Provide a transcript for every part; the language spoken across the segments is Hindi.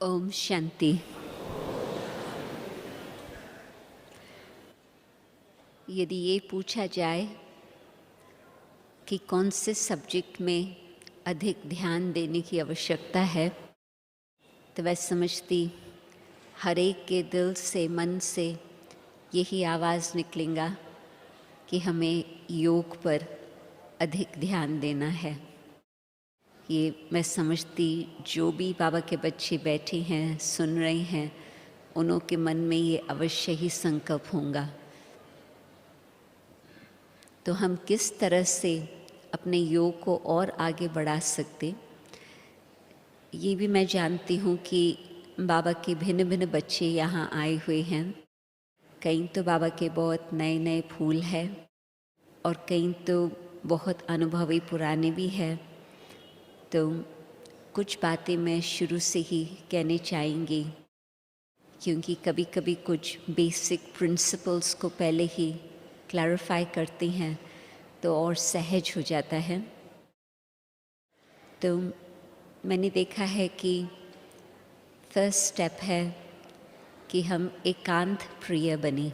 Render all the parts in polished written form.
ओम शांति। यदि ये पूछा जाए कि कौन से सब्जेक्ट में अधिक ध्यान देने की आवश्यकता है, तो वह समझती हर एक के दिल से, मन से यही आवाज़ निकलेगा कि हमें योग पर अधिक ध्यान देना है। ये मैं समझती जो भी बाबा के बच्चे बैठे हैं, सुन रहे हैं, उन्हों के मन में ये अवश्य ही संकल्प होगा। तो हम किस तरह से अपने योग को और आगे बढ़ा सकते, ये भी मैं जानती हूँ कि बाबा के भिन्न भिन्न बच्चे यहाँ आए हुए हैं। कई तो बाबा के बहुत नए नए फूल हैं और कई तो बहुत अनुभवी पुराने भी हैं। तो कुछ बातें मैं शुरू से ही कहने चाहेंगी, क्योंकि कभी कभी कुछ बेसिक प्रिंसिपल्स को पहले ही क्लैरिफाई करते हैं तो और सहज हो जाता है। तो मैंने देखा है कि फर्स्ट स्टेप है कि हम एकांत प्रिय बने।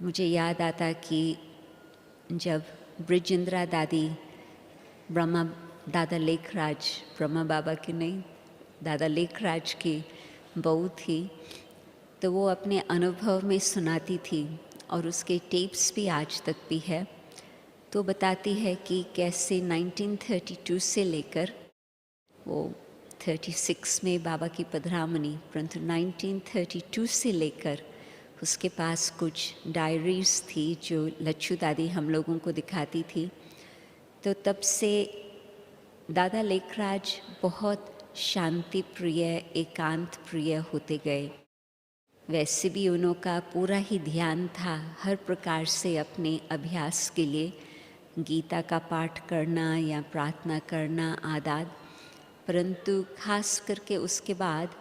मुझे याद आता कि जब ब्रिजेंद्रा दादी ब्रह्मा दादा लेखराज, ब्रह्मा बाबा की नहीं, दादा लेखराज की बहू थी, तो वो अपने अनुभव में सुनाती थी और उसके टेप्स भी आज तक भी है। तो बताती है कि कैसे 1932 से लेकर वो 36 में बाबा की पधरामनी, परंतु 1932 से लेकर उसके पास कुछ डायरीज थी जो लच्छू दादी हम लोगों को दिखाती थी। तो तब से दादा लेखराज बहुत शांति प्रिय, एकांत प्रिय होते गए। वैसे भी उन्हों का पूरा ही ध्यान था हर प्रकार से अपने अभ्यास के लिए गीता का पाठ करना या प्रार्थना करना आदि, परंतु खास करके उसके बाद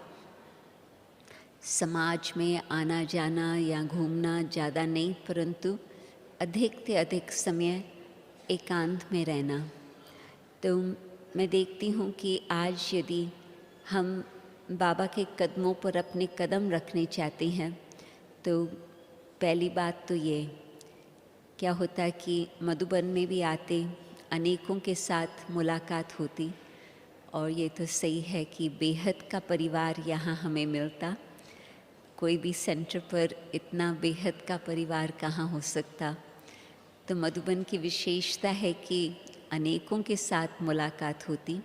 समाज में आना जाना या घूमना ज़्यादा नहीं, परंतु अधिक से अधिक समय एकांत में रहना। तो मैं देखती हूँ कि आज यदि हम बाबा के कदमों पर अपने कदम रखने चाहते हैं, तो पहली बात तो ये क्या होता कि मधुबन में भी आते, अनेकों के साथ मुलाकात होती, और ये तो सही है कि बेहद का परिवार यहाँ हमें मिलता। कोई भी सेंटर पर इतना बेहद का परिवार कहाँ हो सकता। तो मधुबन की विशेषता है कि अनेकों के साथ मुलाकात होती,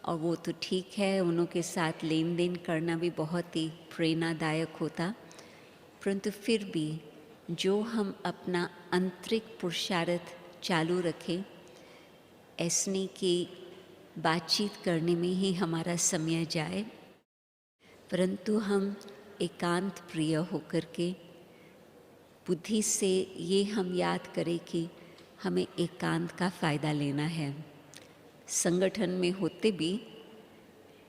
और वो तो ठीक है, उन्हों के साथ लेन देन करना भी बहुत ही प्रेरणादायक होता, परंतु फिर भी जो हम अपना आंतरिक पुरुषार्थ चालू रखें, ऐसने की बातचीत करने में ही हमारा समय जाए, परंतु हम एकांत प्रिय होकर के बुद्धि से ये हम याद करें कि हमें एकांत का फ़ायदा लेना है। संगठन में होते भी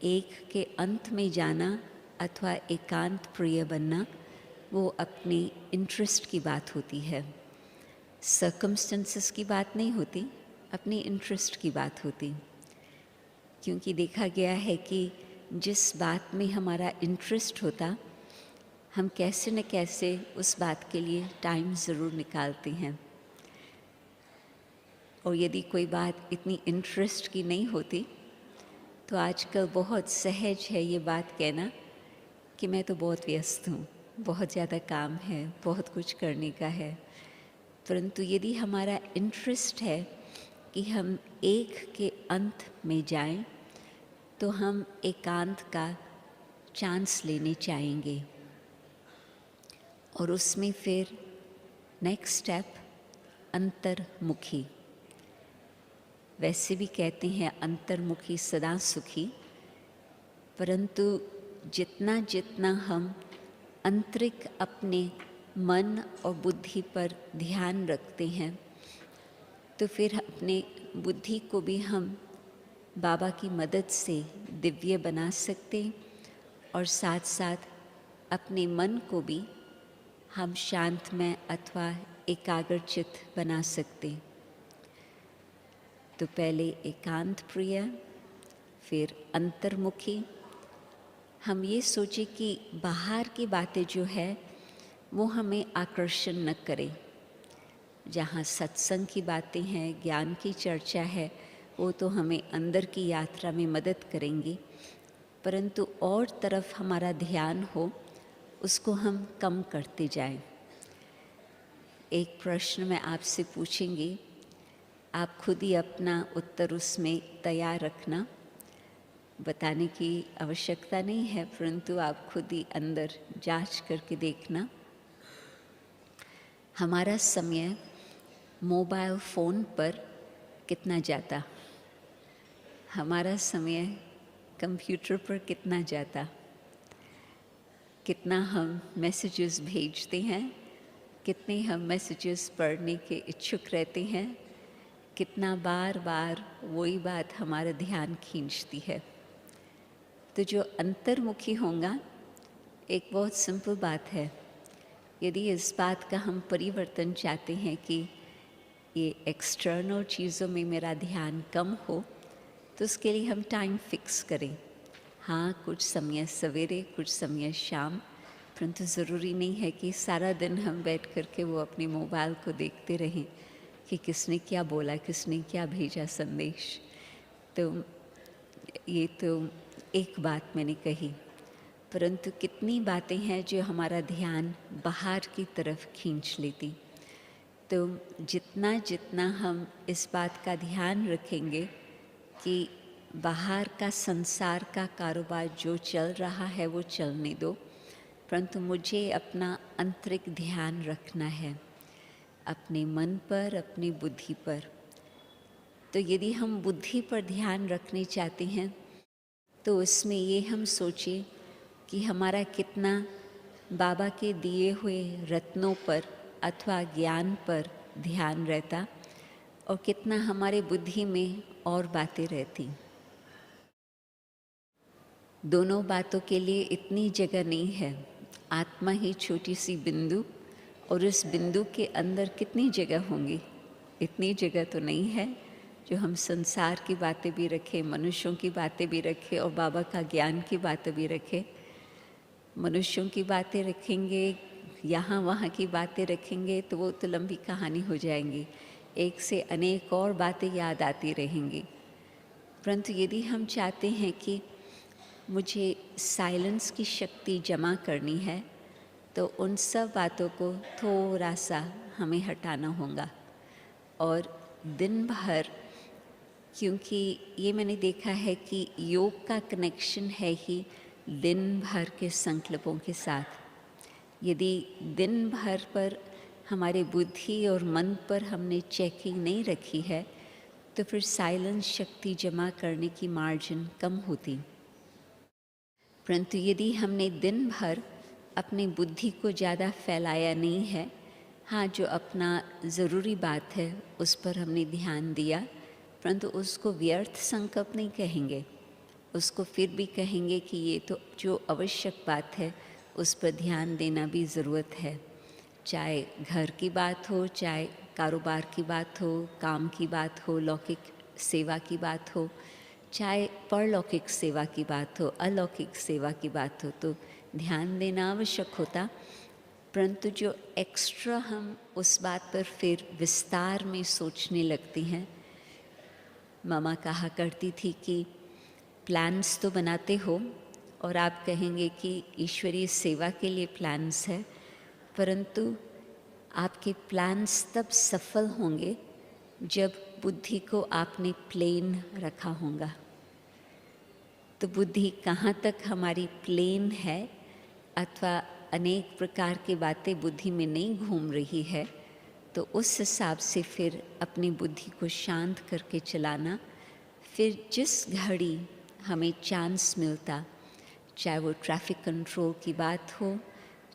एक के अंत में जाना अथवा एकांत प्रिय बनना, वो अपनी इंटरेस्ट की बात होती है, सर्कमस्टेंसेस की बात नहीं होती, अपनी इंटरेस्ट की बात होती। क्योंकि देखा गया है कि जिस बात में हमारा इंटरेस्ट होता, हम कैसे न कैसे उस बात के लिए टाइम ज़रूर निकालते हैं। और यदि कोई बात इतनी इंटरेस्ट की नहीं होती, तो आजकल बहुत सहज है ये बात कहना कि मैं तो बहुत व्यस्त हूँ, बहुत ज़्यादा काम है, बहुत कुछ करने का है। परंतु यदि हमारा इंटरेस्ट है कि हम एक के अंत में जाएं, तो हम एकांत का चांस लेने चाहेंगे। और उसमें फिर नेक्स्ट स्टेप अंतर्मुखी। वैसे भी कहते हैं अंतर्मुखी सदा सुखी, परंतु जितना जितना हम आंतरिक अपने मन और बुद्धि पर ध्यान रखते हैं, तो फिर अपने बुद्धि को भी हम बाबा की मदद से दिव्य बना सकते, और साथ साथ अपने मन को भी हम शांतमय अथवा एकाग्रचित बना सकते। तो पहले एकांत प्रिय, फिर अंतर्मुखी। हम ये सोचें कि बाहर की बातें जो है वो हमें आकर्षण न करें। जहाँ सत्संग की बातें हैं, ज्ञान की चर्चा है, वो तो हमें अंदर की यात्रा में मदद करेंगी, परंतु और तरफ हमारा ध्यान हो उसको हम कम करते जाएं। एक प्रश्न मैं आपसे पूछूंगी, आप खुद ही अपना उत्तर उसमें तैयार रखना। बताने की आवश्यकता नहीं है, परंतु आप खुद ही अंदर जांच करके देखना। हमारा समय मोबाइल फ़ोन पर कितना जाता, हमारा समय कंप्यूटर पर कितना जाता, कितना हम मैसेजेस भेजते हैं, कितने हम मैसेजेस पढ़ने के इच्छुक रहते हैं, कितना बार बार वही बात हमारा ध्यान खींचती है। तो जो अंतर्मुखी होगा, एक बहुत सिंपल बात है, यदि इस बात का हम परिवर्तन चाहते हैं कि ये एक्सटर्नल चीज़ों में मेरा ध्यान कम हो, तो उसके लिए हम टाइम फिक्स करें। हाँ, कुछ समय सवेरे, कुछ समय शाम, परंतु ज़रूरी नहीं है कि सारा दिन हम बैठ कर के वो अपने मोबाइल को देखते रहें कि किसने क्या बोला, किसने क्या भेजा संदेश। तो ये तो एक बात मैंने कही, परंतु कितनी बातें हैं जो हमारा ध्यान बाहर की तरफ खींच लेती। तो जितना जितना हम इस बात का ध्यान रखेंगे कि बाहर का संसार का कारोबार जो चल रहा है वो चलने दो, परंतु मुझे अपना आंतरिक ध्यान रखना है, अपने मन पर, अपनी बुद्धि पर। तो यदि हम बुद्धि पर ध्यान रखने चाहते हैं तो उसमें ये हम सोचें कि हमारा कितना बाबा के दिए हुए रत्नों पर अथवा ज्ञान पर ध्यान रहता और कितना हमारे बुद्धि में और बातें रहती। दोनों बातों के लिए इतनी जगह नहीं है। आत्मा ही छोटी सी बिंदु, और इस बिंदु के अंदर कितनी जगह होंगी, इतनी जगह तो नहीं है जो हम संसार की बातें भी रखें, मनुष्यों की बातें भी रखें और बाबा का ज्ञान की बातें भी रखें। मनुष्यों की बातें रखेंगे, यहाँ वहाँ की बातें रखेंगे तो वो तो लंबी कहानी हो जाएंगी, एक से अनेक और बातें याद आती रहेंगी। परंतु यदि हम चाहते हैं कि मुझे साइलेंस की शक्ति जमा करनी है, तो उन सब बातों को थोड़ा सा हमें हटाना होगा। और दिन भर, क्योंकि ये मैंने देखा है कि योग का कनेक्शन है ही दिन भर के संकल्पों के साथ। यदि दिन भर पर हमारे बुद्धि और मन पर हमने चेकिंग नहीं रखी है, तो फिर साइलेंस शक्ति जमा करने की मार्जिन कम होती। परंतु यदि हमने दिन भर अपनी बुद्धि को ज़्यादा फैलाया नहीं है, हाँ, जो अपना ज़रूरी बात है उस पर हमने ध्यान दिया, परंतु उसको व्यर्थ संकल्प नहीं कहेंगे, उसको फिर भी कहेंगे कि ये तो जो आवश्यक बात है उस पर ध्यान देना भी ज़रूरत है। चाहे घर की बात हो, चाहे कारोबार की बात हो, काम की बात हो, लौकिक सेवा की बात हो, चाहे परलौकिक सेवा की बात हो, अलौकिक सेवा की बात हो, तो ध्यान देना आवश्यक होता। परंतु जो एक्स्ट्रा हम उस बात पर फिर विस्तार में सोचने लगते हैं। मामा कहा करती थी कि प्लान्स तो बनाते हो और आप कहेंगे कि ईश्वरीय सेवा के लिए प्लान्स है, परंतु आपके प्लान्स तब सफल होंगे जब बुद्धि को आपने प्लेन रखा होगा। तो बुद्धि कहाँ तक हमारी प्लेन है अथवा अनेक प्रकार की बातें बुद्धि में नहीं घूम रही है, तो उस हिसाब से फिर अपनी बुद्धि को शांत करके चलाना। फिर जिस घड़ी हमें चांस मिलता, चाहे वो ट्रैफिक कंट्रोल की बात हो,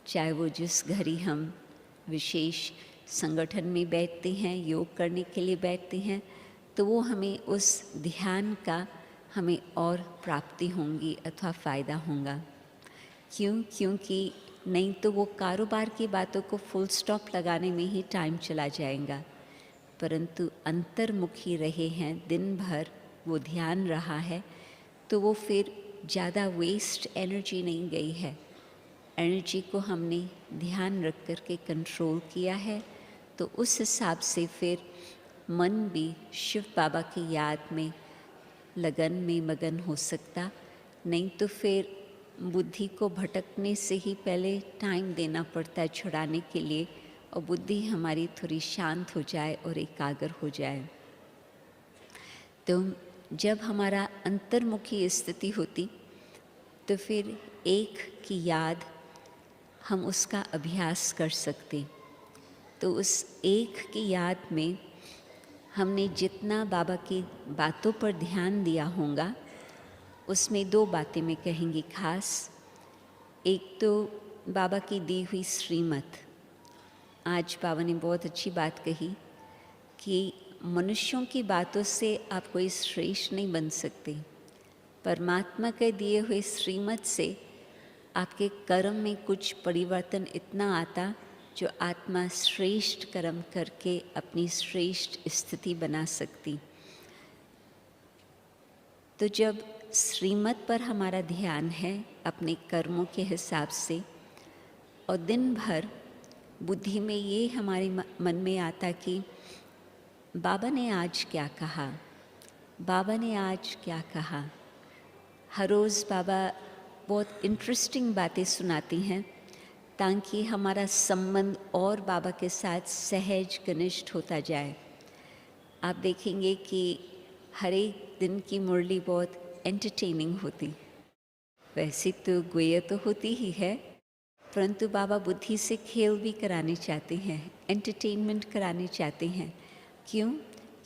चाहे वो जिस घड़ी हम विशेष संगठन में बैठते हैं, योग करने के लिए बैठते हैं, तो वो हमें उस ध्यान का हमें और प्राप्ति होंगी अथवा फ़ायदा होगा। क्योंकि नहीं तो वो कारोबार की बातों को फुल स्टॉप लगाने में ही टाइम चला जाएगा। परंतु अंतर्मुखी रहे हैं दिन भर, वो ध्यान रहा है, तो तो वो फिर ज़्यादा वेस्ट एनर्जी नहीं गई है। एनर्जी को हमने ध्यान रख कर के कंट्रोल किया है, तो उस हिसाब से फिर मन भी शिव बाबा की याद में लगन में मगन हो सकता। नहीं तो फिर बुद्धि को भटकने से ही पहले टाइम देना पड़ता है छुड़ाने के लिए, और बुद्धि हमारी थोड़ी शांत हो जाए और एकाग्र हो जाए। तो जब हमारा अंतर्मुखी स्थिति होती तो फिर एक की याद हम उसका अभ्यास कर सकते। तो उस एक की याद में हमने जितना बाबा की बातों पर ध्यान दिया होगा, उसमें दो बातें मैं कहेंगी खास। एक तो बाबा की दी हुई श्रीमत। आज बाबा ने बहुत अच्छी बात कही कि मनुष्यों की बातों से आप कोई श्रेष्ठ नहीं बन सकते। परमात्मा के दिए हुए श्रीमत से आपके कर्म में कुछ परिवर्तन इतना आता जो आत्मा श्रेष्ठ कर्म करके अपनी श्रेष्ठ स्थिति बना सकती। तो जब श्रीमत पर हमारा ध्यान है अपने कर्मों के हिसाब से, और दिन भर बुद्धि में ये हमारे मन में आता कि बाबा ने आज क्या कहा, बाबा ने आज क्या कहा। हर रोज़ बाबा बहुत इंटरेस्टिंग बातें सुनाती हैं ताकि हमारा संबंध और बाबा के साथ सहज घनिष्ठ होता जाए। आप देखेंगे कि हर एक दिन की मुरली बहुत एंटरटेनिंग होती। वैसे तो गुह्य तो होती ही है, परंतु बाबा बुद्धि से खेल भी कराने चाहते हैं, एंटरटेनमेंट कराने चाहते हैं। क्यों?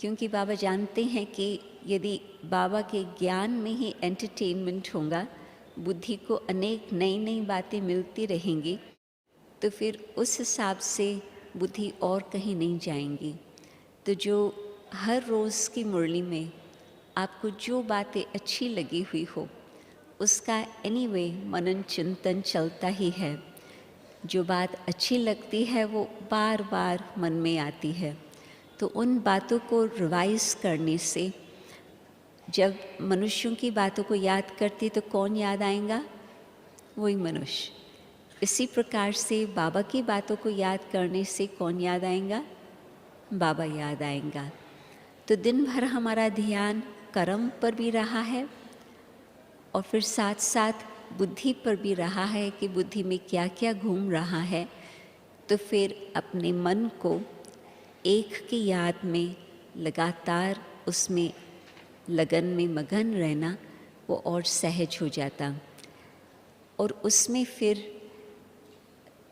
क्योंकि बाबा जानते हैं कि यदि बाबा के ज्ञान में ही एंटरटेनमेंट होगा, बुद्धि को अनेक नई नई बातें मिलती रहेंगी, तो फिर उस हिसाब से बुद्धि और कहीं नहीं जाएंगी। तो जो हर रोज़ की मुरली में आपको जो बातें अच्छी लगी हुई हो, उसका एनीवे मनन चिंतन चलता ही है। जो बात अच्छी लगती है वो बार बार मन में आती है। तो उन बातों को रिवाइज करने से जब मनुष्यों की बातों को याद करती तो कौन याद आएगा? वही मनुष्य। इसी प्रकार से बाबा की बातों को याद करने से कौन याद आएगा? बाबा याद आएगा। तो दिन भर हमारा ध्यान कर्म पर भी रहा है और फिर साथ साथ बुद्धि पर भी रहा है कि बुद्धि में क्या क्या घूम रहा है। तो फिर अपने मन को एक की याद में लगातार उसमें लगन में मगन रहना वो और सहज हो जाता। और उसमें फिर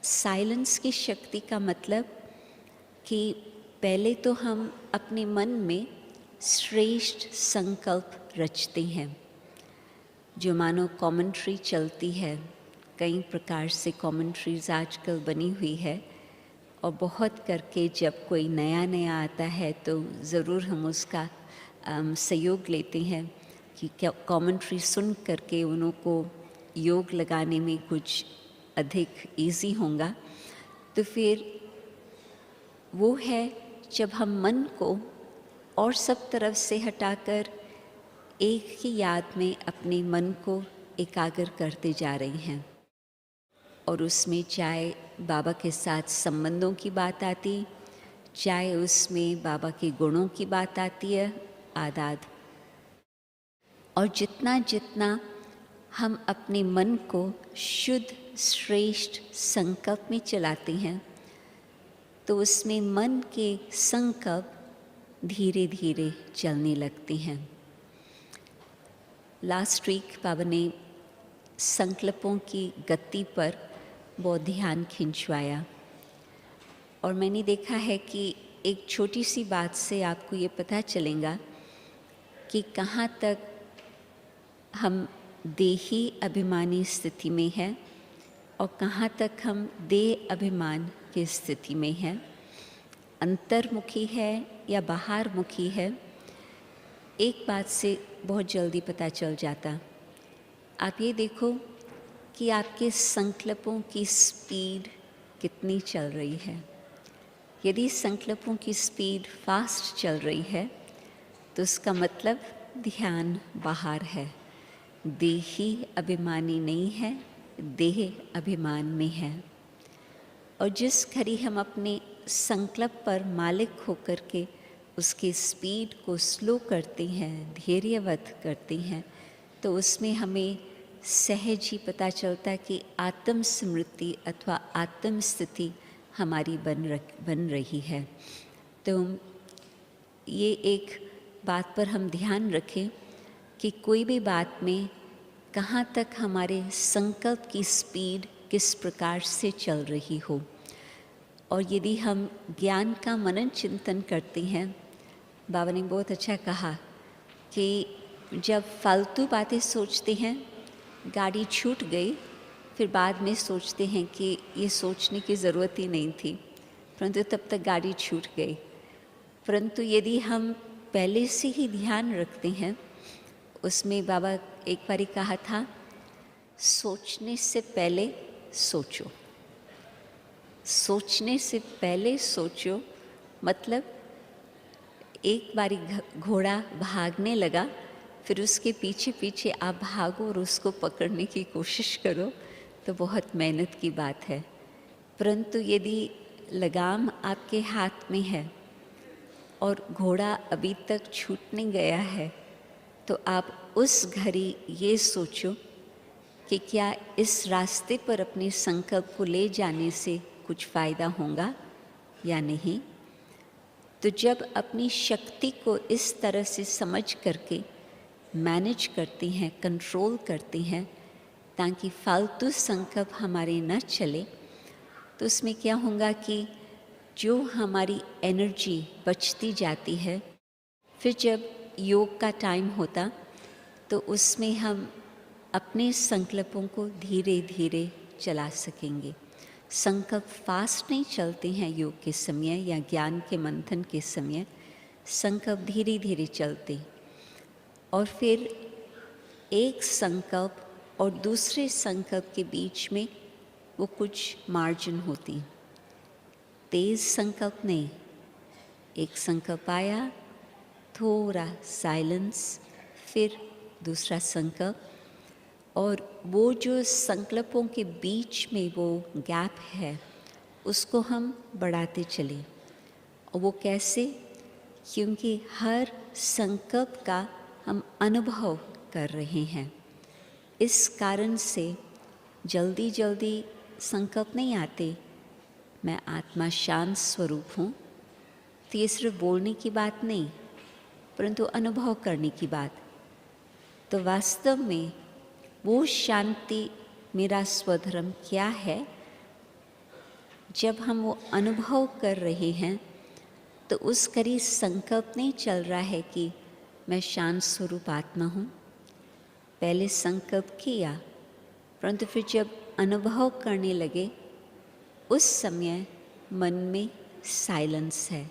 साइलेंस की शक्ति का मतलब कि पहले तो हम अपने मन में श्रेष्ठ संकल्प रचते हैं। जो मानो कमेंट्री चलती है, कई प्रकार से कमेंट्रीज आजकल बनी हुई है, और बहुत करके जब कोई नया नया आता है तो ज़रूर हम उसका सहयोग लेते हैं कि क्या कमेंट्री सुन करके उन्हों को योग लगाने में कुछ अधिक इजी होगा। तो फिर वो है जब हम मन को और सब तरफ से हटाकर एक की याद में अपने मन को एकाग्र करते जा रहे हैं, और उसमें चाहे बाबा के साथ संबंधों की बात आती, चाहे उसमें बाबा के गुणों की बात आती है आदाद। और जितना जितना हम अपने मन को शुद्ध श्रेष्ठ संकल्प में चलाते हैं, तो उसमें मन के संकल्प धीरे धीरे चलने लगते हैं। लास्ट वीक बाबा ने संकल्पों की गति पर बहुत ध्यान खिंचवाया, और मैंने देखा है कि एक छोटी सी बात से आपको ये पता चलेगा कि कहाँ तक हम देही अभिमानी स्थिति में हैं और कहाँ तक हम देह अभिमान की स्थिति में हैं, अंतर्मुखी है या बाहरमुखी है। एक बात से बहुत जल्दी पता चल जाता। आप ये देखो कि आपके संकल्पों की स्पीड कितनी चल रही है। यदि संकल्पों की स्पीड फास्ट चल रही है तो उसका मतलब ध्यान बाहर है। देही अभिमानी नहीं है, देह अभिमान में है। और जिस घड़ी हम अपने संकल्प पर मालिक होकर के उसके स्पीड को स्लो करते हैं, धैर्यवत करते हैं, तो उसमें हमें सहज ही पता चलता है कि आत्म स्मृति अथवा आत्म स्थिति हमारी बन रही है। तो ये एक बात पर हम ध्यान रखें कि कोई भी बात में कहाँ तक हमारे संकल्प की स्पीड किस प्रकार से चल रही हो। और यदि हम ज्ञान का मनन चिंतन करते हैं, बाबा ने बहुत अच्छा कहा कि जब फालतू बातें सोचते हैं, गाड़ी छूट गई, फिर बाद में सोचते हैं कि ये सोचने की ज़रूरत ही नहीं थी, परंतु तब तक गाड़ी छूट गई। परंतु यदि हम पहले से ही ध्यान रखते हैं, उसमें बाबा एक बार कहा था, सोचने से पहले सोचो। सोचने से पहले सोचो मतलब एक बारी घोड़ा भागने लगा, फिर उसके पीछे पीछे आप भागो और उसको पकड़ने की कोशिश करो, तो बहुत मेहनत की बात है। परंतु यदि लगाम आपके हाथ में है और घोड़ा अभी तक छूट नहीं गया है, तो आप उस घड़ी ये सोचो कि क्या इस रास्ते पर अपने संकल्प को ले जाने से कुछ फ़ायदा होगा या नहीं। तो जब अपनी शक्ति को इस तरह से समझ करके मैनेज करते हैं, कंट्रोल करते हैं, ताकि फालतू संकल्प हमारे न चले, तो उसमें क्या होगा कि जो हमारी एनर्जी बचती जाती है, फिर जब योग का टाइम होता तो उसमें हम अपने संकल्पों को धीरे धीरे चला सकेंगे। संकल्प फास्ट नहीं चलते हैं योग के समय या ज्ञान के मंथन के समय, संकल्प धीरे धीरे चलते। और फिर एक संकल्प और दूसरे संकल्प के बीच में वो कुछ मार्जिन होती, तेज संकल्प नहीं। एक संकल्प आया, थोड़ा साइलेंस, फिर दूसरा संकल्प, और वो जो संकल्पों के बीच में वो गैप है, उसको हम बढ़ाते चले। और वो कैसे? क्योंकि हर संकल्प का हम अनुभव कर रहे हैं। इस कारण से जल्दी जल्दी संकल्प नहीं आते। मैं आत्मा शांत स्वरूप हूँ, तो ये सिर्फ बोलने की बात नहीं, परंतु अनुभव करने की बात। तो वास्तव में वो शांति मेरा स्वधर्म क्या है, जब हम वो अनुभव कर रहे हैं, तो उस करीब संकल्प नहीं चल रहा है कि मैं शांत स्वरूप आत्मा हूँ। पहले संकल्प किया, परंतु फिर जब अनुभव करने लगे, उस समय मन में साइलेंस है,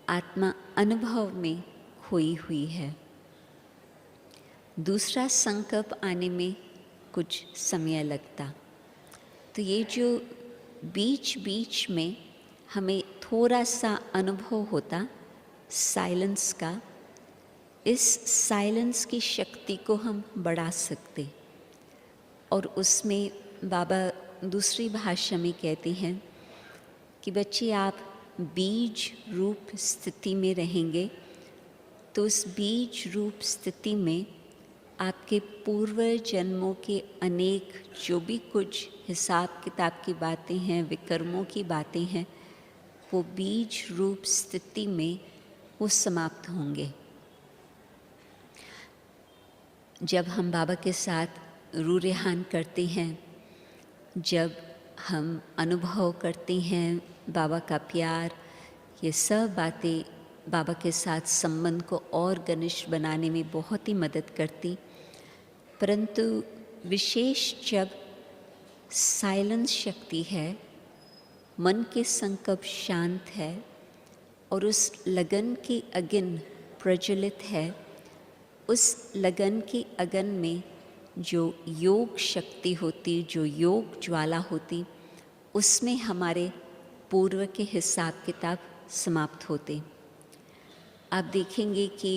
आत्मा अनुभव में खोई हुई है। दूसरा संकल्प आने में कुछ समय लगता। तो ये जो बीच बीच में हमें थोड़ा सा अनुभव होता साइलेंस का, इस साइलेंस की शक्ति को हम बढ़ा सकते। और उसमें बाबा दूसरी भाषा में कहते हैं कि बच्चे, आप बीज रूप स्थिति में रहेंगे, तो उस बीज रूप स्थिति में आपके पूर्व जन्मों के अनेक जो भी कुछ हिसाब किताब की बातें हैं, विकर्मों की बातें हैं, वो बीज रूप स्थिति में वो समाप्त होंगे। जब हम बाबा के साथ रूरेहान करते हैं, जब हम अनुभव करते हैं बाबा का प्यार, ये सब बातें बाबा के साथ संबंध को और घनिष्ठ बनाने में बहुत ही मदद करती। परंतु विशेष जब साइलेंस शक्ति है, मन के संकल्प शांत है और उस लगन की अग्नि प्रज्वलित है, उस लगन की अग्नि में जो योग शक्ति होती, जो योग ज्वाला होती, उसमें हमारे पूर्व के हिसाब किताब समाप्त होते। आप देखेंगे कि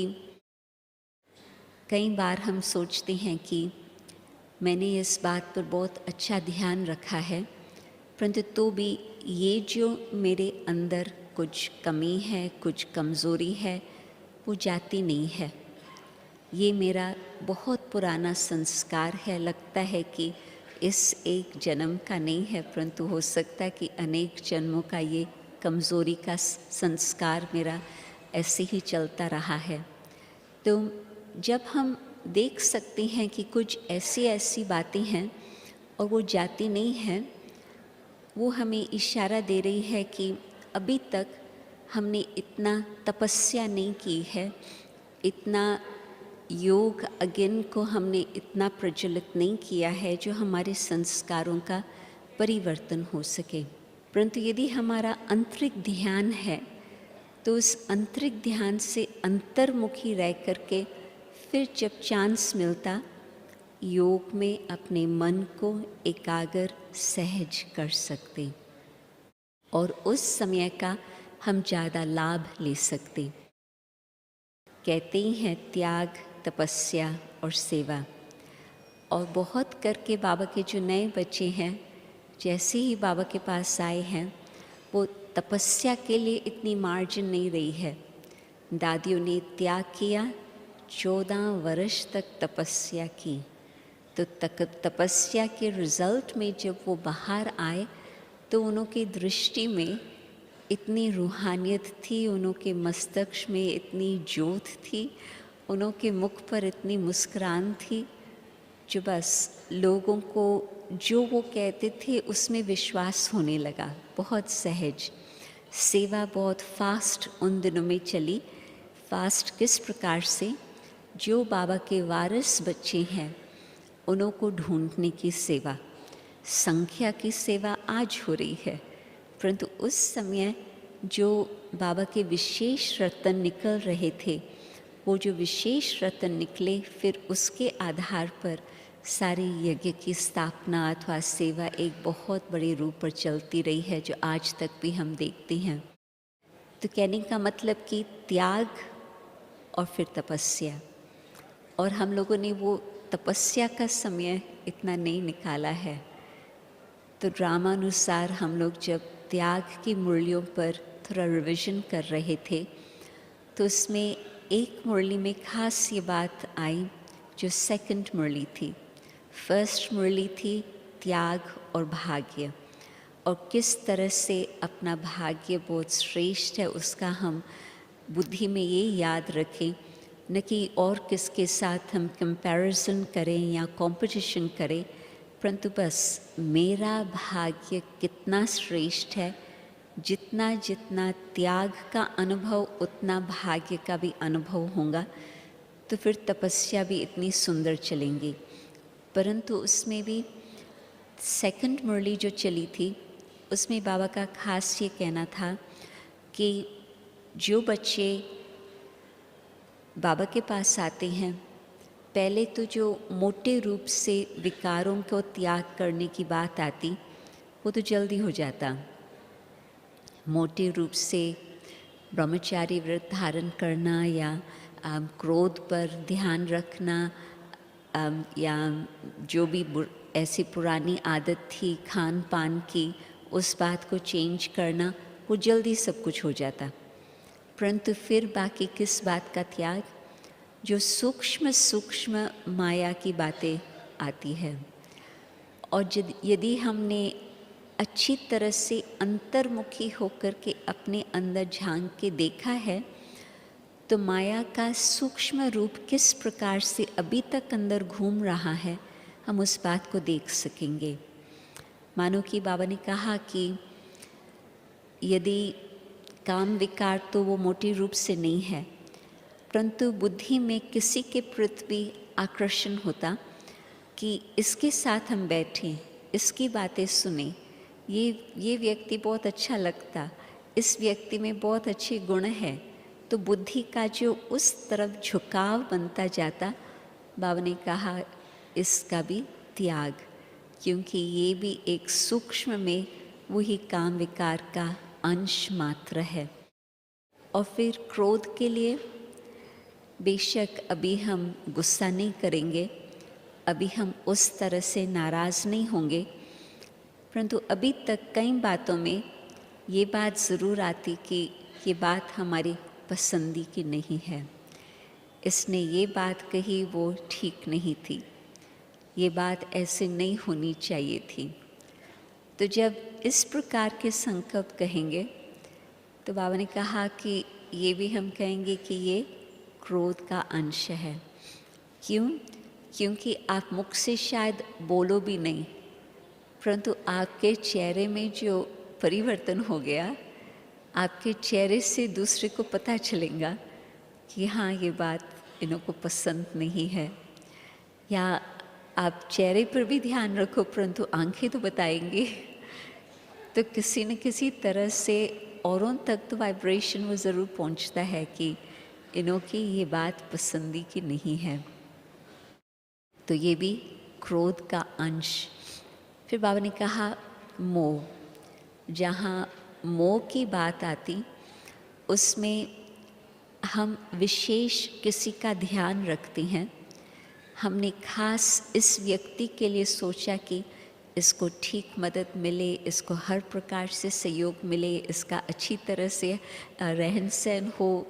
कई बार हम सोचते हैं कि मैंने इस बात पर बहुत अच्छा ध्यान रखा है, परंतु तो भी ये जो मेरे अंदर कुछ कमी है, कुछ कमज़ोरी है, वो जाती नहीं है। ये मेरा बहुत पुराना संस्कार है। लगता है कि इस एक जन्म का नहीं है, परंतु हो सकता है कि अनेक जन्मों का ये कमज़ोरी का संस्कार मेरा ऐसे ही चलता रहा है। तो जब हम देख सकते हैं कि कुछ ऐसी ऐसी बातें हैं और वो जाती नहीं हैं, वो हमें इशारा दे रही है कि अभी तक हमने इतना तपस्या नहीं की है, इतना योग अज्ञान को हमने इतना प्रज्वलित नहीं किया है जो हमारे संस्कारों का परिवर्तन हो सके। परंतु यदि हमारा आंतरिक ध्यान है तो उस आंतरिक ध्यान से अंतर्मुखी रह करके फिर जब चांस मिलता, योग में अपने मन को एकाग्र सहज कर सकते और उस समय का हम ज़्यादा लाभ ले सकते। कहते ही हैं त्याग, तपस्या और सेवा। और बहुत करके बाबा के जो नए बच्चे हैं, जैसे ही बाबा के पास आए हैं, वो तपस्या के लिए इतनी मार्जिन नहीं रही है। दादियों ने त्याग किया, 14 वर्ष तक तपस्या की। तो तपस्या के रिज़ल्ट में जब वो बाहर आए तो उनकी दृष्टि में इतनी रूहानियत थी, उनके मस्तक में इतनी ज्योत थी, उनके मुख पर इतनी मुस्कुराहट थी, जो बस लोगों को जो वो कहते थे उसमें विश्वास होने लगा। बहुत सहज सेवा बहुत फास्ट उन दिनों में चली। फास्ट किस प्रकार से, जो बाबा के वारिस बच्चे हैं उन्हों को ढूंढने की सेवा, संख्या की सेवा आज हो रही है, परंतु उस समय जो बाबा के विशेष रत्न निकल रहे थे, वो जो विशेष रत्न निकले, फिर उसके आधार पर सारी यज्ञ की स्थापना अथवा सेवा एक बहुत बड़े रूप पर चलती रही है, जो आज तक भी हम देखते हैं। तो कहने का मतलब कि त्याग और फिर तपस्या, और हम लोगों ने वो तपस्या का समय इतना नहीं निकाला है। तो ड्रामानुसार हम लोग जब त्याग की मुरलियों पर थोड़ा रिवीजन कर रहे थे, तो उसमें एक मुरली में खास ये बात आई जो सेकंड मुरली थी। फर्स्ट मुरली थी त्याग और भाग्य, और किस तरह से अपना भाग्य बहुत श्रेष्ठ है उसका हम बुद्धि में ये याद रखें, न कि और किसके साथ हम कंपैरिजन करें या कंपटीशन करें, परंतु बस मेरा भाग्य कितना श्रेष्ठ है, जितना जितना त्याग का अनुभव उतना भाग्य का भी अनुभव होगा, तो फिर तपस्या भी इतनी सुंदर चलेंगी। परंतु उसमें भी सेकंड मुरली जो चली थी, उसमें बाबा का खास ये कहना था कि जो बच्चे बाबा के पास आते हैं, पहले तो जो मोटे रूप से विकारों को त्याग करने की बात आती, वो तो जल्दी हो जाता। मोटे रूप से ब्रह्मचारी व्रत धारण करना या क्रोध पर ध्यान रखना, या जो भी ऐसी पुरानी आदत थी खान पान की, उस बात को चेंज करना, वो जल्दी सब कुछ हो जाता। परंतु फिर बाकी किस बात का त्याग, जो सूक्ष्म सूक्ष्म माया की बातें आती है। और यदि हमने अच्छी तरह से अंतर्मुखी होकर के अपने अंदर झांक के देखा है, तो माया का सूक्ष्म रूप किस प्रकार से अभी तक अंदर घूम रहा है, हम उस बात को देख सकेंगे। मानो कि बाबा ने कहा कि यदि काम विकार तो वो मोटे रूप से नहीं है, परंतु बुद्धि में किसी के प्रति भी आकर्षण होता कि इसके साथ हम बैठें, इसकी बातें सुने, ये व्यक्ति बहुत अच्छा लगता, इस व्यक्ति में बहुत अच्छे गुण है, तो बुद्धि का जो उस तरफ झुकाव बनता जाता, बाबा ने कहा इसका भी त्याग, क्योंकि ये भी एक सूक्ष्म में वही काम विकार का अंश मात्र है। और फिर क्रोध के लिए बेशक अभी हम गुस्सा नहीं करेंगे, अभी हम उस तरह से नाराज़ नहीं होंगे, परंतु अभी तक कई बातों में ये बात ज़रूर आती कि ये बात हमारी पसंदी की नहीं है, इसने ये बात कही वो ठीक नहीं थी, ये बात ऐसे नहीं होनी चाहिए थी। तो जब इस प्रकार के संकल्प कहेंगे तो बाबा ने कहा कि ये भी हम कहेंगे कि ये क्रोध का अंश है। क्यों? क्योंकि आप मुख से शायद बोलो भी नहीं, परंतु आपके चेहरे में जो परिवर्तन हो गया, आपके चेहरे से दूसरे को पता चलेगा कि हाँ, ये बात इन्हों को पसंद नहीं है। या आप चेहरे पर भी ध्यान रखो, परंतु आंखें तो बताएंगी। तो किसी न किसी तरह से औरों तक तो वाइब्रेशन वो ज़रूर पहुंचता है कि इन्हों की ये बात पसंदी की नहीं है। तो ये भी क्रोध का अंश। फिर बाबा ने कहा मोह, जहाँ मोह की बात आती उसमें हम विशेष किसी का ध्यान रखते हैं। हमने खास इस व्यक्ति के लिए सोचा कि इसको ठीक मदद मिले, इसको हर प्रकार से सहयोग मिले, इसका अच्छी तरह से रहन सहन हो।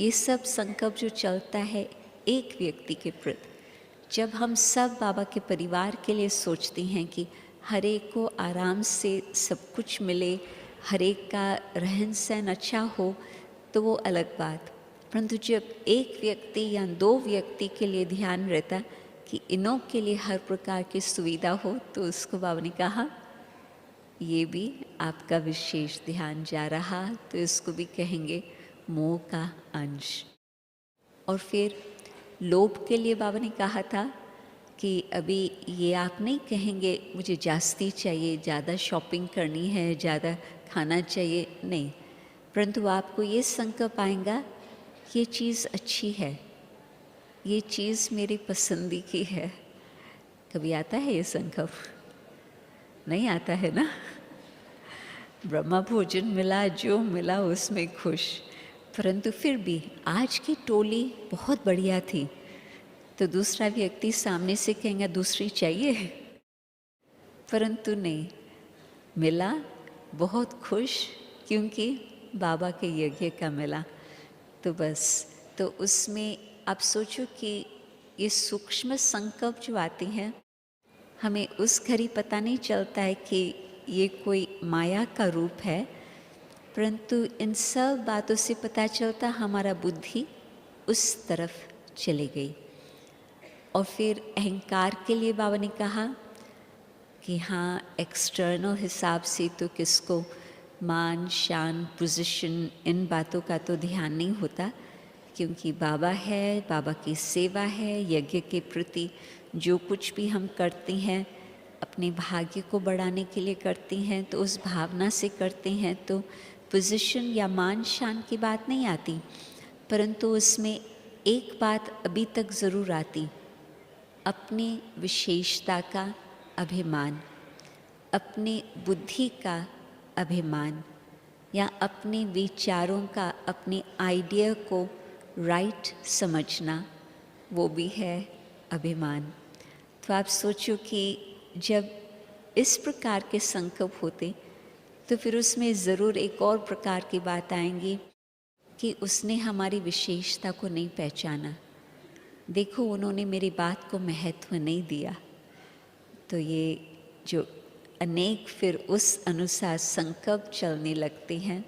ये सब संकल्प जो चलता है एक व्यक्ति के प्रति, जब हम सब बाबा के परिवार के लिए सोचते हैं कि हर एक को आराम से सब कुछ मिले, हर एक का रहन सहन अच्छा हो, तो वो अलग बात। परंतु जब एक व्यक्ति या दो व्यक्ति के लिए ध्यान रहता कि इनों के लिए हर प्रकार की सुविधा हो, तो उसको बाबा ने कहा ये भी आपका विशेष ध्यान जा रहा, तो इसको भी कहेंगे मोह का अंश। और फिर लोभ के लिए बाबा ने कहा था कि अभी ये आप नहीं कहेंगे मुझे जास्ती चाहिए, ज़्यादा शॉपिंग करनी है, ज़्यादा खाना चाहिए, नहीं, परंतु आपको ये संकल्प आएगा ये चीज़ अच्छी है, ये चीज़ मेरी पसंदी की है। कभी आता है ये संकल्प? नहीं आता है ना। ब्रह्मा भोजन मिला, जो मिला उसमें खुश। परंतु फिर भी आज की टोली बहुत बढ़िया थी, तो दूसरा व्यक्ति सामने से कहेंगे दूसरी चाहिए, परंतु नहीं, मिला बहुत खुश क्योंकि बाबा के यज्ञ का मिला। तो बस, तो उसमें आप सोचो कि ये सूक्ष्म संकल्प जो आते हैं, हमें उस घड़ी पता नहीं चलता है कि ये कोई माया का रूप है, परंतु इन सब बातों से पता चलता हमारा बुद्धि उस तरफ चली गई। और फिर अहंकार के लिए बाबा ने कहा कि हाँ, एक्सटर्नल हिसाब से तो किसको मान शान पोजीशन इन बातों का तो ध्यान नहीं होता, क्योंकि बाबा है, बाबा की सेवा है, यज्ञ के प्रति जो कुछ भी हम करते हैं अपने भाग्य को बढ़ाने के लिए करते हैं, तो उस भावना से करते हैं, तो पोजीशन या मान शान की बात नहीं आती। परंतु उसमें एक बात अभी तक ज़रूर आती, अपनी विशेषता का अभिमान, अपनी बुद्धि का अभिमान, या अपने विचारों का, अपने आइडिया को राइट समझना, वो भी है अभिमान। तो आप सोचो कि जब इस प्रकार के संकल्प होते तो फिर उसमें ज़रूर एक और प्रकार की बात आएंगी कि उसने हमारी विशेषता को नहीं पहचाना, देखो उन्होंने मेरी बात को महत्व नहीं दिया। तो ये जो अनेक फिर उस अनुसार संकल्प चलने लगते हैं,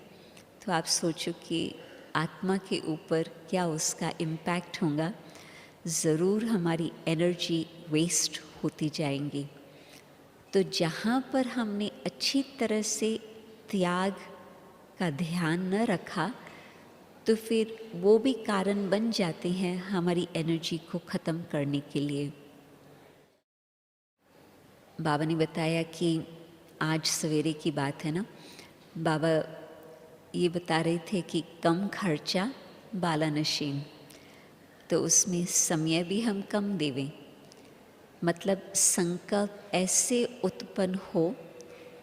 तो आप सोचो कि आत्मा के ऊपर क्या उसका इम्पैक्ट होगा। ज़रूर हमारी एनर्जी वेस्ट होती जाएंगी। तो जहाँ पर हमने अच्छी तरह से त्याग का ध्यान न रखा, तो फिर वो भी कारण बन जाते हैं हमारी एनर्जी को ख़त्म करने के लिए। बाबा ने बताया कि आज सवेरे की बात है ना, बाबा ये बता रहे थे कि कम खर्चा बाला नशीन, तो उसमें समय भी हम कम देवें, मतलब संकल्प ऐसे उत्पन्न हो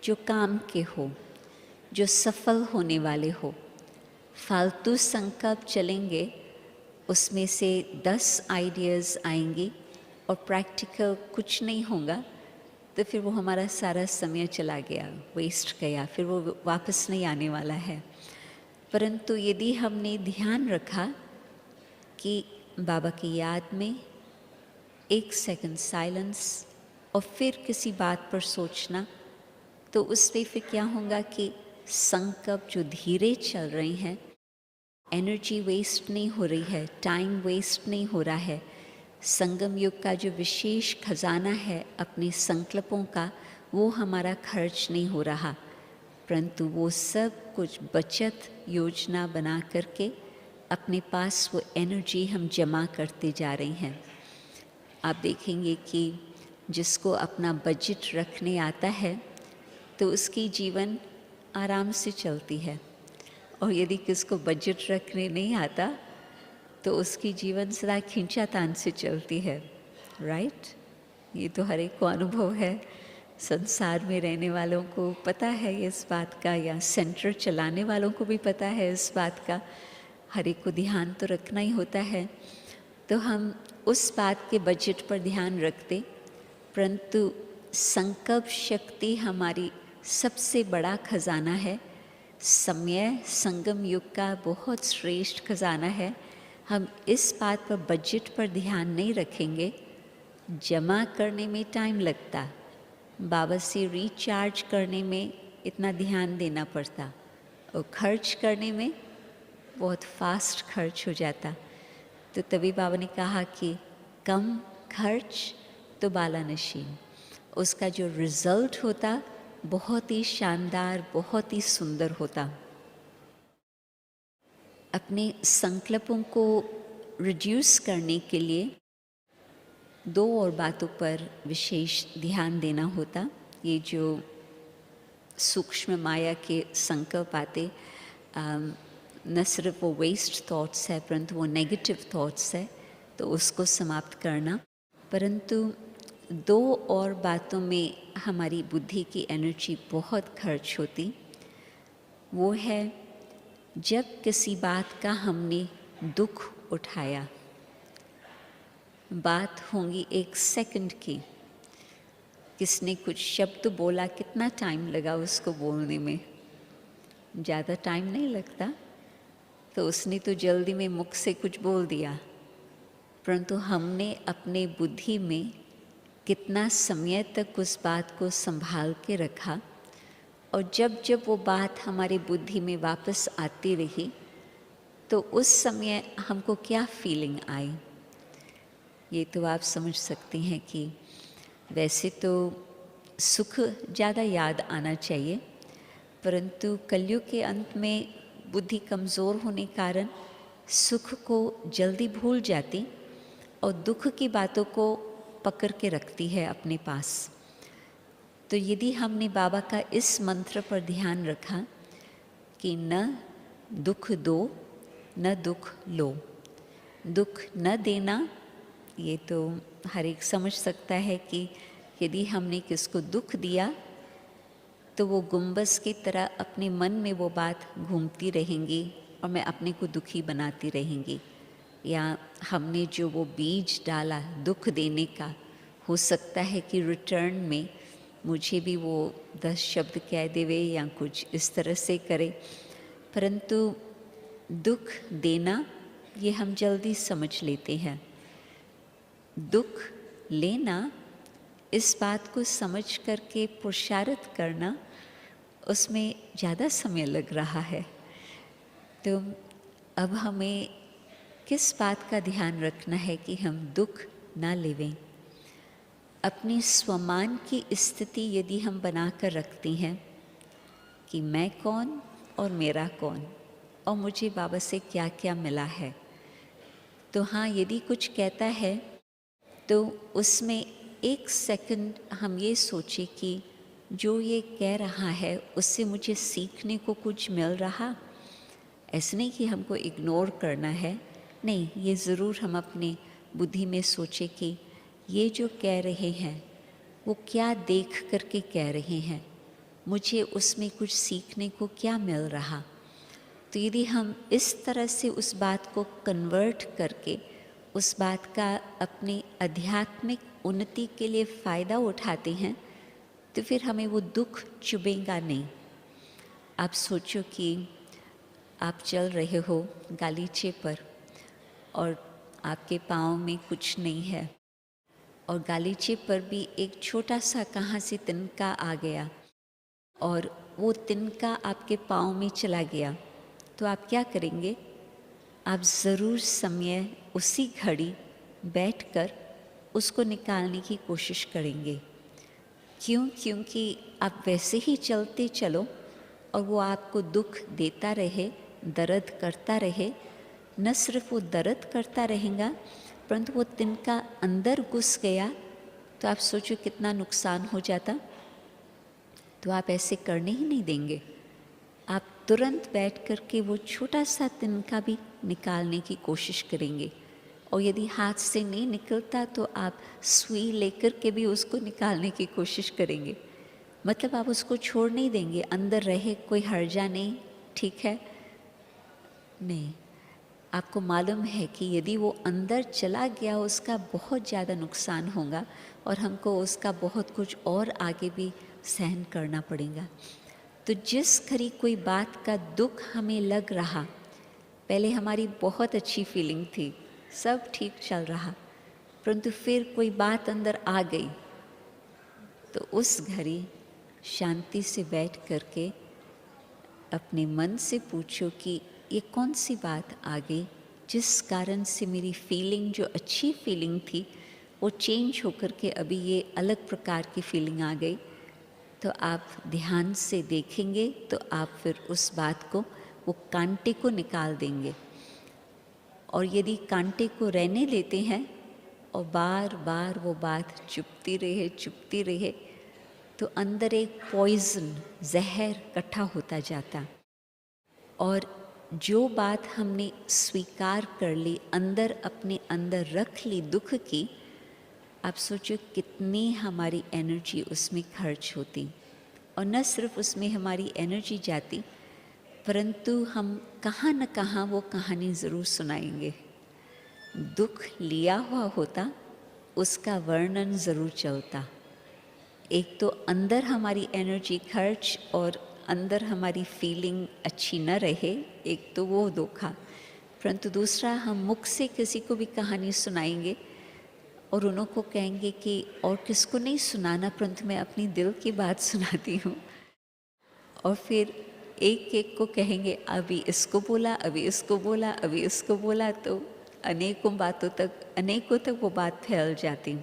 जो काम के हो, जो सफल होने वाले हो। फालतू संकल्प चलेंगे, उसमें से 10 आइडियाज़ आएंगे और प्रैक्टिकल कुछ नहीं होगा तो फिर वो हमारा सारा समय चला गया, वेस्ट गया, फिर वो वापस नहीं आने वाला है। परंतु यदि हमने ध्यान रखा कि बाबा की याद में 1 सेकंड साइलेंस और फिर किसी बात पर सोचना, तो उससे फिर क्या होगा कि संकल्प जो धीरे चल रही हैं, एनर्जी वेस्ट नहीं हो रही है, टाइम वेस्ट नहीं हो रहा है। संगम युग का जो विशेष खजाना है अपने संकल्पों का, वो हमारा खर्च नहीं हो रहा, परंतु वो सब कुछ बचत योजना बना करके अपने पास वो एनर्जी हम जमा करते जा रहे हैं। आप देखेंगे कि जिसको अपना बजट रखने आता है तो उसकी जीवन आराम से चलती है, और यदि किसको बजट रखने नहीं आता तो उसकी जीवन सदा खींचातान से चलती है, राइट। ये तो हर एक को अनुभव है, संसार में रहने वालों को पता है इस बात का, या सेंटर चलाने वालों को भी पता है इस बात का। हर एक को ध्यान तो रखना ही होता है, तो हम उस बात के बजट पर ध्यान रखते, परंतु संकल्प शक्ति हमारी सबसे बड़ा खजाना है। समय संगम युग का बहुत श्रेष्ठ खजाना है। हम इस बात पर बजट पर ध्यान नहीं रखेंगे, जमा करने में टाइम लगता, बाबा से रिचार्ज करने में इतना ध्यान देना पड़ता, और खर्च करने में बहुत फास्ट खर्च हो जाता। तो तभी बाबा ने कहा कि कम खर्च तो बाला नशीन, उसका जो रिज़ल्ट होता बहुत ही शानदार, बहुत ही सुंदर होता। अपने संकल्पों को रिड्यूस करने के लिए 2 और बातों पर विशेष ध्यान देना होता। ये जो सूक्ष्म माया के संकल्प आते, न सिर्फ वो वेस्ट थॉट्स है परंतु वो नेगेटिव थॉट्स है, तो उसको समाप्त करना। परंतु 2 और बातों में हमारी बुद्धि की एनर्जी बहुत खर्च होती। वो है जब किसी बात का हमने दुख उठाया, बात होंगी 1 सेकंड की, किसने कुछ शब्द बोला, कितना टाइम लगा उसको बोलने में, ज़्यादा टाइम नहीं लगता, तो उसने तो जल्दी में मुख से कुछ बोल दिया, परंतु हमने अपने बुद्धि में कितना समय तक उस बात को संभाल के रखा, और जब जब वो बात हमारी बुद्धि में वापस आती रही तो उस समय हमको क्या फीलिंग आई। ये तो आप समझ सकते हैं कि वैसे तो सुख ज़्यादा याद आना चाहिए, परंतु कलयुग के अंत में बुद्धि कमज़ोर होने कारण सुख को जल्दी भूल जाती और दुख की बातों को पकड़ के रखती है अपने पास। तो यदि हमने बाबा का इस मंत्र पर ध्यान रखा कि न दुख दो न दुख लो, दुख न देना, ये तो हर एक समझ सकता है कि यदि हमने किसको दुख दिया तो वो गुंबस की तरह अपने मन में वो बात घूमती रहेंगी और मैं अपने को दुखी बनाती रहेंगी। या हमने जो वो बीज डाला दुख देने का, हो सकता है कि रिटर्न में मुझे भी वो 10 शब्द कह देवे या कुछ इस तरह से करे, परंतु दुख देना ये हम जल्दी समझ लेते हैं। दुख लेना, इस बात को समझ करके पुरुषार्थ करना, उसमें ज़्यादा समय लग रहा है। तो अब हमें किस बात का ध्यान रखना है कि हम दुख ना लेवें। अपनी स्वमान की स्थिति यदि हम बनाकर रखते हैं कि मैं कौन और मेरा कौन और मुझे बाबा से क्या क्या मिला है, तो हाँ, यदि कुछ कहता है तो उसमें 1 सेकंड हम ये सोचें कि जो ये कह रहा है उससे मुझे सीखने को कुछ मिल रहा। ऐसे नहीं कि हमको इग्नोर करना है, नहीं, ये ज़रूर हम अपने बुद्धि में सोचें कि ये जो कह रहे हैं वो क्या देख करके कह रहे हैं, मुझे उसमें कुछ सीखने को क्या मिल रहा। तो यदि हम इस तरह से उस बात को कन्वर्ट करके उस बात का अपनी आध्यात्मिक उन्नति के लिए फ़ायदा उठाते हैं तो फिर हमें वो दुख चुभेगा नहीं। आप सोचो कि आप चल रहे हो गालीचे पर और आपके पाँव में कुछ नहीं है और गालीचे पर भी एक छोटा सा कहाँ से तिनका आ गया और वो तिनका आपके पाँव में चला गया, तो आप क्या करेंगे? आप ज़रूर समय उसी घड़ी बैठकर उसको निकालने की कोशिश करेंगे। क्यों? क्योंकि आप वैसे ही चलते चलो और वो आपको दुख देता रहे, दर्द करता रहे। न सिर्फ वो दर्द करता रहेगा परंतु वो तिनका अंदर घुस गया तो आप सोचो कितना नुकसान हो जाता। तो आप ऐसे करने ही नहीं देंगे। आप तुरंत बैठ कर के वो छोटा सा तिनका भी निकालने की कोशिश करेंगे और यदि हाथ से नहीं निकलता तो आप सुई लेकर के भी उसको निकालने की कोशिश करेंगे। मतलब आप उसको छोड़ नहीं देंगे, अंदर रहे, कोई हर्जा नहीं, ठीक है नहीं। आपको मालूम है कि यदि वो अंदर चला गया उसका बहुत ज़्यादा नुकसान होगा और हमको उसका बहुत कुछ और आगे भी सहन करना पड़ेगा। तो जिस घड़ी कोई बात का दुख हमें लग रहा, पहले हमारी बहुत अच्छी फीलिंग थी, सब ठीक चल रहा, परंतु फिर कोई बात अंदर आ गई तो उस घड़ी शांति से बैठ करके अपने मन से पूछो कि ये कौन सी बात आ गई जिस कारण से मेरी फीलिंग जो अच्छी फीलिंग थी वो चेंज होकर के अभी ये अलग प्रकार की फीलिंग आ गई। तो आप ध्यान से देखेंगे तो आप फिर उस बात को, वो कांटे को निकाल देंगे। और यदि कांटे को रहने देते हैं और बार बार वो बात चुभती रहे तो अंदर एक पॉइजन, जहर इकट्ठा होता जाता। और जो बात हमने स्वीकार कर ली, अंदर अपने अंदर रख ली दुख की, आप सोचो कितनी हमारी एनर्जी उसमें खर्च होती। और न सिर्फ उसमें हमारी एनर्जी जाती परंतु हम कहाँ न कहाँ वो कहानी ज़रूर सुनाएंगे। दुख लिया हुआ होता, उसका वर्णन ज़रूर चलता। एक तो अंदर हमारी एनर्जी खर्च और अंदर हमारी फीलिंग अच्छी न रहे, एक तो वो धोखा। परंतु दूसरा, हम मुख से किसी को भी कहानी सुनाएंगे और उन्हों को कहेंगे कि और किसको नहीं सुनाना, परंतु मैं अपनी दिल की बात सुनाती हूँ। और फिर एक एक को कहेंगे अभी इसको बोला, अभी इसको बोला, अभी इसको बोला, तो अनेकों तक वो बात फैल जाती।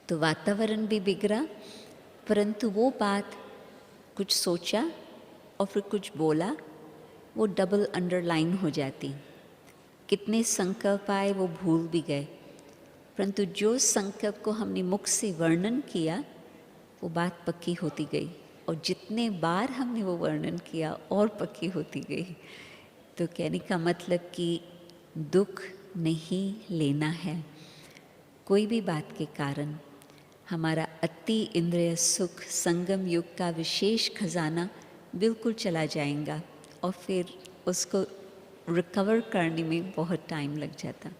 तो वातावरण भी बिगड़ा, परंतु वो बात कुछ सोचा और फिर कुछ बोला, वो डबल अंडरलाइन हो जाती। कितने संकल्प आए वो भूल भी गए, परंतु जो संकल्प को हमने मुख से वर्णन किया वो बात पक्की होती गई और जितने बार हमने वो वर्णन किया और पक्की होती गई। तो कहने का मतलब कि दुख नहीं लेना है। कोई भी बात के कारण हमारा अति इंद्रिय सुख संगम युग का विशेष खजाना बिल्कुल चला जाएगा और फिर उसको रिकवर करने में बहुत टाइम लग जाता।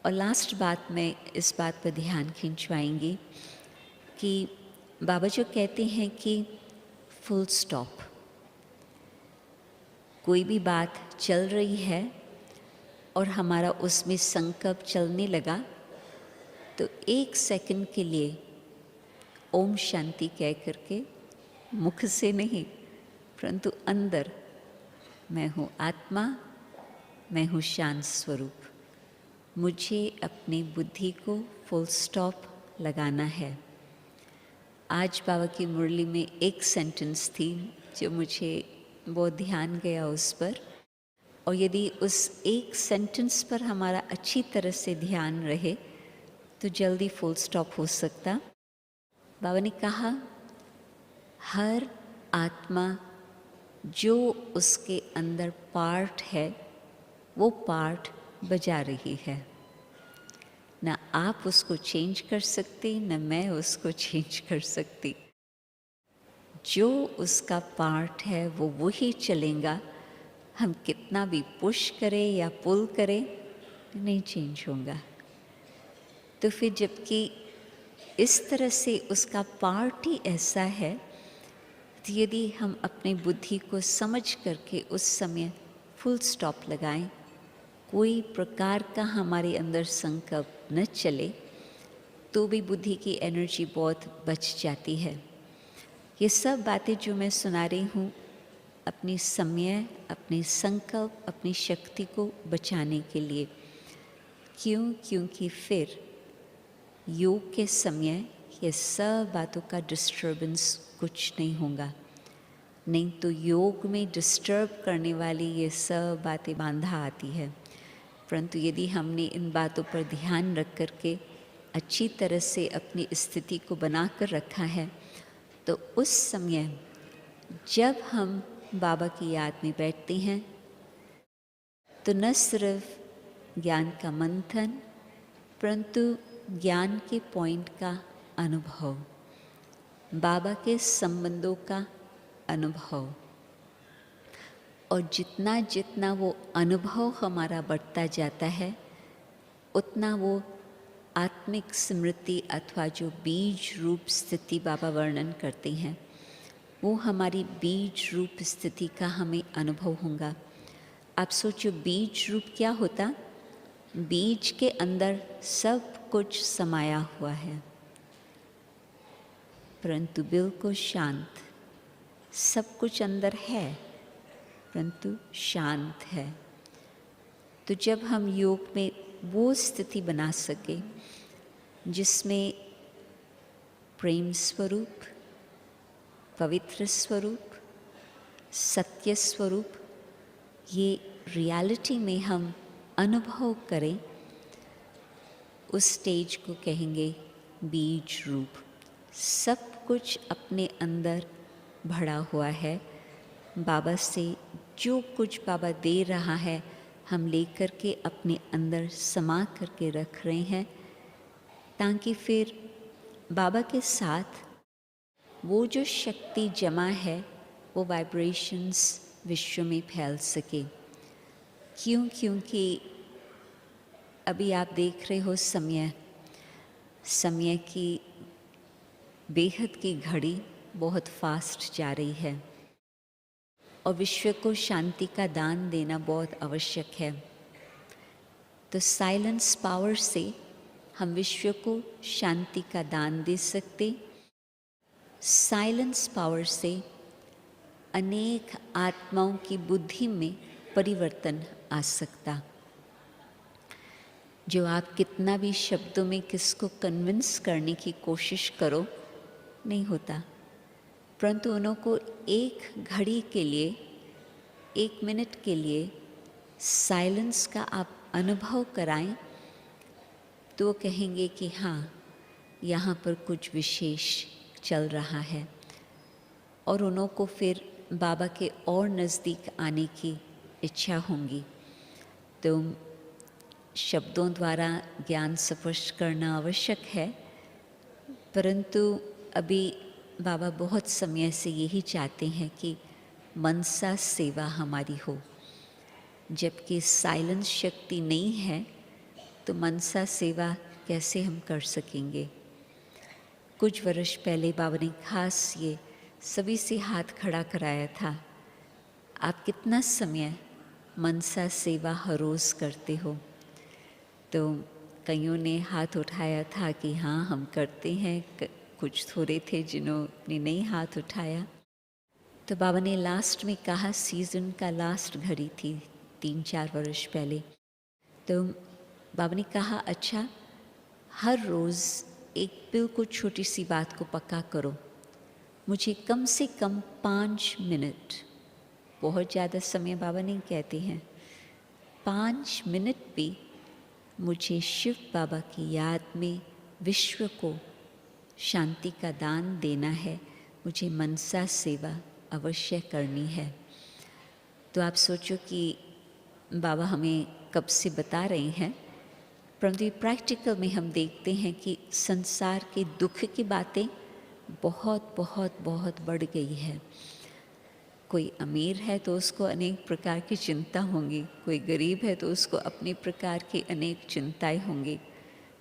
और लास्ट बात मैं इस बात पर ध्यान खिंचवाएंगी कि बाबा जो कहते हैं कि फुल स्टॉप। कोई भी बात चल रही है और हमारा उसमें संकल्प चलने लगा तो 1 सेकंड के लिए ओम शांति कह करके, मुख से नहीं परंतु अंदर, मैं हूँ आत्मा, मैं हूँ शांत स्वरूप, मुझे अपनी बुद्धि को फुल स्टॉप लगाना है। आज बाबा की मुरली में एक सेंटेंस थी जो मुझे बहुत ध्यान गया उस पर, और यदि उस एक सेंटेंस पर हमारा अच्छी तरह से ध्यान रहे तो जल्दी फुल स्टॉप हो सकता। बाबा ने कहा, हर आत्मा जो उसके अंदर पार्ट है वो पार्ट बजा रही है। ना आप उसको चेंज कर सकते, न मैं उसको चेंज कर सकती। जो उसका पार्ट है वो वही चलेगा हम कितना भी पुश करें या पुल करें नहीं चेंज होगा। तो फिर जबकि इस तरह से उसका पार्ट ही ऐसा है, तो यदि हम अपनी बुद्धि को समझ करके उस समय फुल स्टॉप लगाएं, कोई प्रकार का हमारे अंदर संकल्प न चले, तो भी बुद्धि की एनर्जी बहुत बच जाती है। ये सब बातें जो मैं सुना रही हूँ अपनी समय, अपने संकल्प, अपनी शक्ति को बचाने के लिए। क्यों? क्योंकि फिर योग के समय ये सब बातों का डिस्टर्बेंस कुछ नहीं होगा। नहीं तो योग में डिस्टर्ब करने वाली ये सब बातें बांधा आती है। परंतु यदि हमने इन बातों पर ध्यान रख कर के अच्छी तरह से अपनी स्थिति को बना कर रखा है, तो उस समय जब हम बाबा की याद में बैठते हैं, तो न सिर्फ ज्ञान का मंथन, परंतु ज्ञान के पॉइंट का अनुभव, बाबा के संबंधों का अनुभव, और जितना जितना वो अनुभव हमारा बढ़ता जाता है, उतना वो आत्मिक स्मृति अथवा जो बीज रूप स्थिति बाबा वर्णन करते हैं, वो हमारी बीज रूप स्थिति का हमें अनुभव होगा। आप सोचो बीज रूप क्या होता? बीज के अंदर सब कुछ समाया हुआ है, परंतु बिल्कुल शांत। सब कुछ अंदर है परंतु शांत है। तो जब हम योग में वो स्थिति बना सके जिसमें प्रेम स्वरूप, पवित्र स्वरूप, सत्य स्वरूप, ये रियलिटी में हम अनुभव करें, उस स्टेज को कहेंगे बीज रूप। सब कुछ अपने अंदर भरा हुआ है। बाबा से जो कुछ बाबा दे रहा है, हम लेकर के अपने अंदर समा करके रख रहे हैं, ताकि फिर बाबा के साथ वो जो शक्ति जमा है, वो वाइब्रेशंस विश्व में फैल सके। क्यों? क्योंकि अभी आप देख रहे हो समय की बेहद की घड़ी बहुत फास्ट जा रही है, और विश्व को शांति का दान देना बहुत आवश्यक है। तो साइलेंस पावर से हम विश्व को शांति का दान दे सकते। साइलेंस पावर से अनेक आत्माओं की बुद्धि में परिवर्तन आ सकता। जो आप कितना भी शब्दों में किसको कन्विंस करने की कोशिश करो, नहीं होता। परंतु उनको एक घड़ी के लिए, एक मिनट के लिए साइलेंस का आप अनुभव कराएं, तो वो कहेंगे कि हाँ, यहाँ पर कुछ विशेष चल रहा है, और उनको फिर बाबा के और नज़दीक आने की इच्छा होंगी। तो शब्दों द्वारा ज्ञान स्पष्ट करना आवश्यक है, परंतु अभी बाबा बहुत समय से यही चाहते हैं कि मनसा सेवा हमारी हो। जबकि साइलेंस शक्ति नहीं है, तो मनसा सेवा कैसे हम कर सकेंगे? कुछ वर्ष पहले बाबा ने खास ये सभी से हाथ खड़ा कराया था, आप कितना समय मनसा सेवा हर रोज़ करते हो? तो कईयों ने हाथ उठाया था कि हाँ हम करते हैं, कुछ थोड़े थे जिन्होंने नहीं हाथ उठाया। तो बाबा ने लास्ट में कहा, सीज़न का लास्ट घड़ी थी 3-4 वर्ष पहले, तो बाबा ने कहा अच्छा, हर रोज़ एक बिल्कुल छोटी सी बात को पक्का करो, मुझे कम से कम 5 मिनट, बहुत ज़्यादा समय बाबा नहीं कहते हैं, 5 मिनट भी मुझे शिव बाबा की याद में विश्व को शांति का दान देना है, मुझे मनसा सेवा अवश्य करनी है। तो आप सोचो कि बाबा हमें कब से बता रहे हैं, परंतु प्रैक्टिकल में हम देखते हैं कि संसार के दुख की बातें बहुत बहुत बहुत बढ़ गई है। कोई अमीर है तो उसको अनेक प्रकार की चिंता होंगी, कोई गरीब है तो उसको अपनी प्रकार की अनेक चिंताएं होंगी।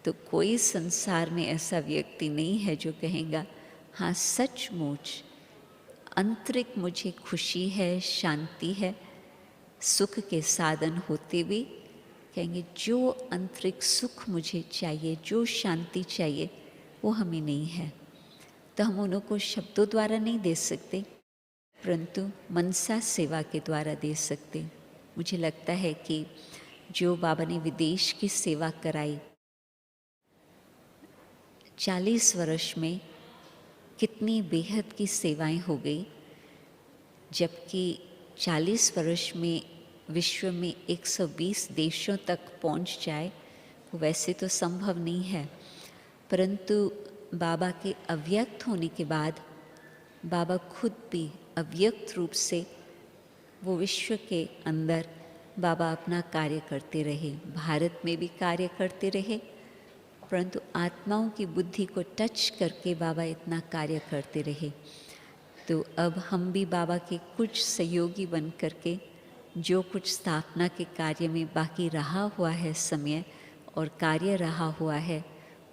तो कोई संसार में ऐसा व्यक्ति नहीं है जो कहेगा हाँ सचमुच आंतरिक मुझे खुशी है, शांति है, सुख के साधन होते भी कहेंगे जो आंतरिक सुख मुझे चाहिए, जो शांति चाहिए वो हमें नहीं है। तो हम उनको शब्दों द्वारा नहीं दे सकते, परंतु मनसा सेवा के द्वारा दे सकते। मुझे लगता है कि जो बाबा ने विदेश की सेवा कराई, 40 वर्ष में कितनी बेहद की सेवाएं हो गई, जबकि 40 वर्ष में विश्व में 120 देशों तक पहुंच जाए वो वैसे तो संभव नहीं है, परंतु बाबा के अव्यक्त होने के बाद बाबा खुद भी अव्यक्त रूप से वो विश्व के अंदर बाबा अपना कार्य करते रहे, भारत में भी कार्य करते रहे, परंतु आत्माओं की बुद्धि को टच करके बाबा इतना कार्य करते रहे। तो अब हम भी बाबा के कुछ सहयोगी बन करके जो कुछ स्थापना के कार्य में बाकी रहा हुआ है समय और कार्य रहा हुआ है,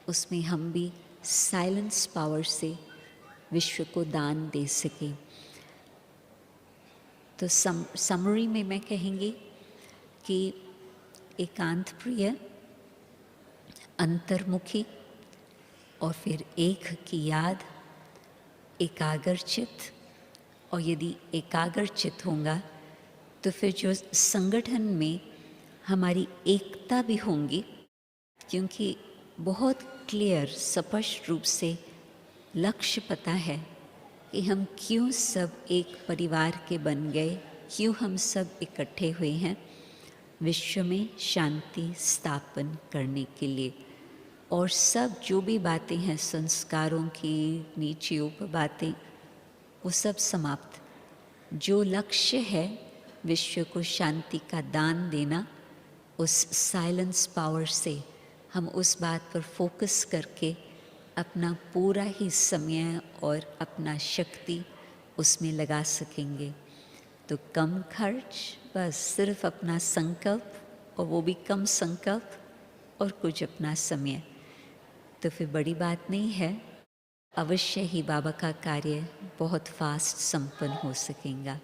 उसमें हम भी साइलेंस पावर से विश्व को दान दे सकें। तो समरी में मैं कहेंगी कि एकांत प्रिय, अंतर्मुखी और फिर एक की याद, एकाग्रचित, और यदि एकाग्रचित होगा तो फिर जो संगठन में हमारी एकता भी होंगी, क्योंकि बहुत क्लियर स्पष्ट रूप से लक्ष्य पता है कि हम क्यों सब एक परिवार के बन गए, क्यों हम सब इकट्ठे हुए हैं विश्व में शांति स्थापन करने के लिए। और सब जो भी बातें हैं संस्कारों की, नीचे ऊपर बातें, वो सब समाप्त। जो लक्ष्य है विश्व को शांति का दान देना, उस साइलेंस पावर से हम उस बात पर फोकस करके अपना पूरा ही समय और अपना शक्ति उसमें लगा सकेंगे। तो कम खर्च, बस सिर्फ अपना संकल्प, और वो भी कम संकल्प और कुछ अपना समय, तो फिर बड़ी बात नहीं है, अवश्य ही बाबा का कार्य बहुत फास्ट संपन्न हो सकेगा।